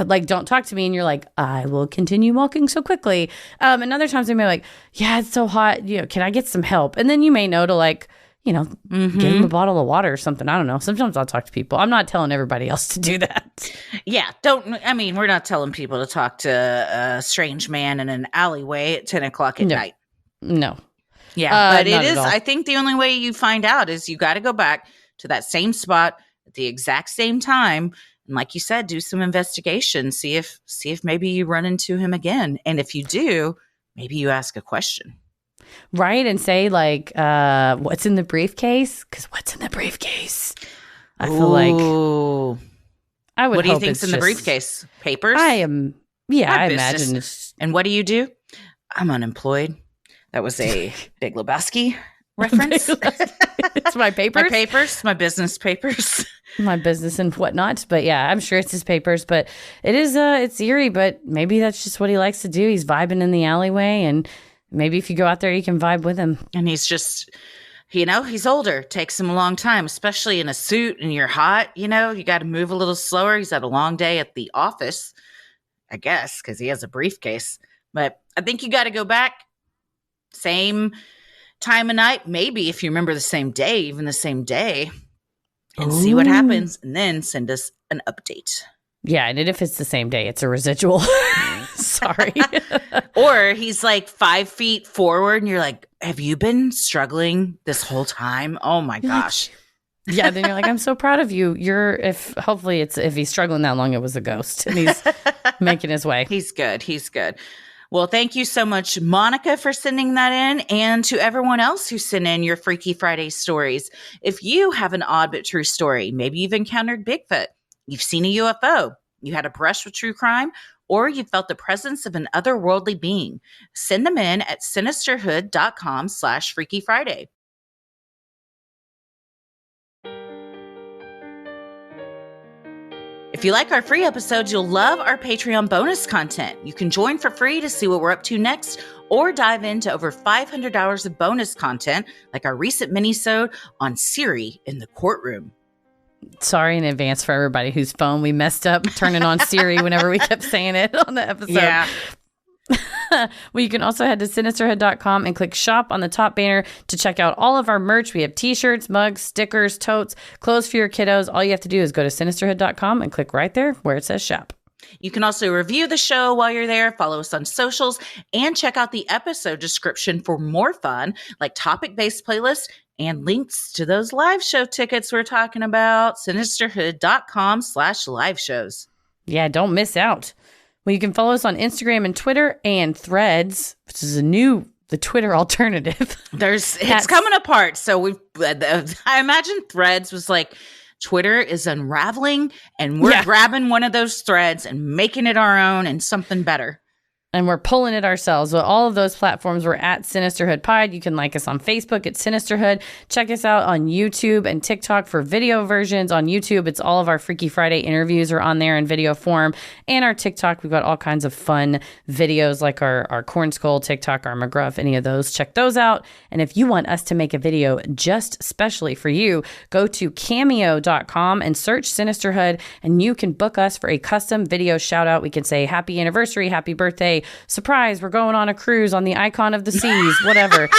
like, don't talk to me. And you're like, I will continue walking so quickly. And other times they may be like, yeah, it's so hot. Can I get some help? And then you may know to like, give them a bottle of water or something. I don't know. Sometimes I'll talk to people. I'm not telling everybody else to do that. Yeah. We're not telling people to talk to a strange man in an alleyway at 10 o'clock at night. No. Yeah. But it is, I think the only way you find out is you got to go back to that same spot at the exact same time. And like you said, do some investigation. See if maybe you run into him again. And if you do, maybe you ask a question. Right, and say like, what's in the briefcase? Because what's in the briefcase? I feel like I would. What do you think's in the briefcase? Papers? I imagine. And what do you do? I'm unemployed. That was a Big Lebowski reference. It's my papers. My papers, my business papers. My business and whatnot. But yeah, I'm sure it's his papers. But it is, it's eerie, but maybe that's just what he likes to do. He's vibing in the alleyway, and maybe if you go out there, you can vibe with him. And he's just, he's older. Takes him a long time, especially in a suit and you're hot. You got to move a little slower. He's had a long day at the office, I guess, because he has a briefcase. But I think you got to go back. Same time of night, maybe if you remember the same day, even the same day, and see what happens, and then send us an update. Yeah, and if it's the same day, it's a residual. Sorry. Or he's like 5 feet forward, and you're like, have you been struggling this whole time? Oh my gosh. Yeah, then you're like, I'm so proud of you. Hopefully if he's struggling that long, it was a ghost, and he's making his way. He's good. Well, thank you so much, Monica, for sending that in, and to everyone else who sent in your Freaky Friday stories. If you have an odd but true story, maybe you've encountered Bigfoot, you've seen a UFO, you had a brush with true crime, or you felt the presence of an otherworldly being, send them in at Sinisterhood.com/Freaky Friday. If you like our free episodes, you'll love our Patreon bonus content. You can join for free to see what we're up to next, or dive into over 500 hours of bonus content, like our recent mini-sode on Siri in the courtroom. Sorry in advance for everybody whose phone we messed up turning on Siri whenever we kept saying it on the episode. Yeah. Well, you can also head to Sinisterhood.com and click shop on the top banner to check out all of our merch. We have t-shirts, mugs, stickers, totes, clothes for your kiddos. All you have to do is go to Sinisterhood.com and click right there where it says shop. You can also review the show while you're there, follow us on socials, and check out the episode description for more fun, like topic-based playlists and links to those live show tickets we're talking about. Sinisterhood.com/live shows. Yeah, don't miss out. Well, you can follow us on Instagram and Twitter and Threads, which is the Twitter alternative. It's coming apart. So I imagine Threads was like, Twitter is unraveling, and we're grabbing one of those threads and making it our own and something better. And we're pulling it ourselves. Well, all of those platforms, we're at Sinisterhood Pod. You can like us on Facebook at Sinisterhood. Check us out on YouTube and TikTok for video versions. On YouTube, it's all of our Freaky Friday interviews are on there in video form. And our TikTok, we've got all kinds of fun videos like our Corn Skull TikTok, our McGruff, any of those. Check those out. And if you want us to make a video just specially for you, go to cameo.com and search Sinisterhood, and you can book us for a custom video shout out. We can say happy anniversary, happy birthday, surprise, we're going on a cruise on the Icon of the Seas, whatever.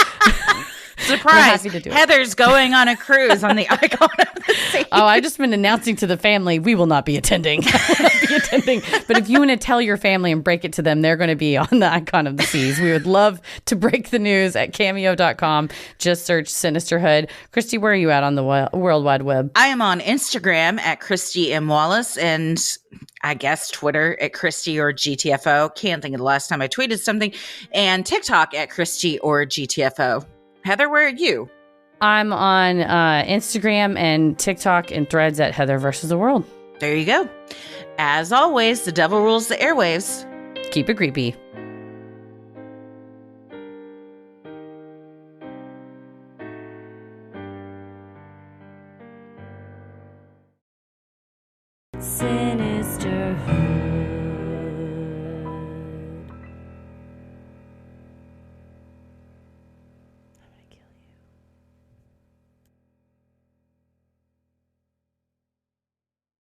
Surprise, Heather's going on a cruise on the Icon of the Seas. Oh, I've just been announcing to the family, we will not be attending. But if you want to tell your family and break it to them, they're going to be on the Icon of the Seas. We would love to break the news at cameo.com. Just search Sinisterhood. Christy, where are you at on the World Wide Web? I am on Instagram at Christy M. Wallace, and I guess Twitter at Christy or GTFO. Can't think of the last time I tweeted something. And TikTok at Christy or GTFO. Heather, where are you? I'm on Instagram and TikTok and Threads at Heather versus the World. There you go. As always, the devil rules the airwaves. Keep it creepy.